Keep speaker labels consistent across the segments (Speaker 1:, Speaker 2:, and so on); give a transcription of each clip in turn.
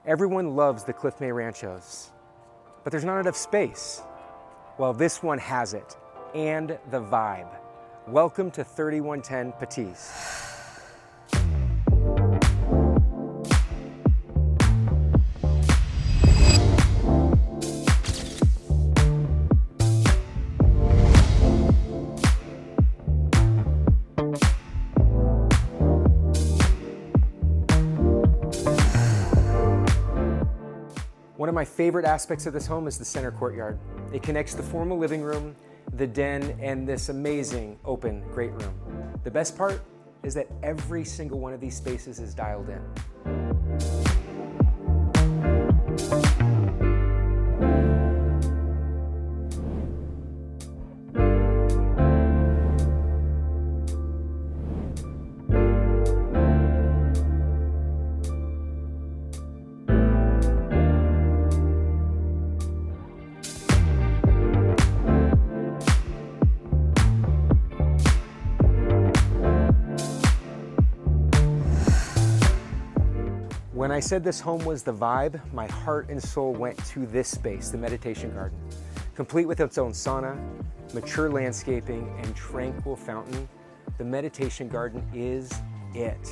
Speaker 1: Everyone loves the Cliff May Ranchos, but there's not enough space. Well, this one has it, and the vibe. Welcome to 3110 Patisse. One of my favorite aspects of this home is the center courtyard. It connects the formal living room, the den, and this amazing open great room. The best part is that every single one of these spaces is dialed in. When I said this home was the vibe, my heart and soul went to this space, the meditation garden. Complete with its own sauna, mature landscaping, and tranquil fountain, the meditation garden is it.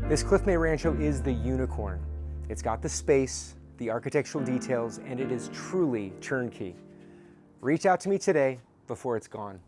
Speaker 1: This Cliff May Rancho is the unicorn. It's got the space, the architectural details, and it is truly turnkey. Reach out to me today before it's gone.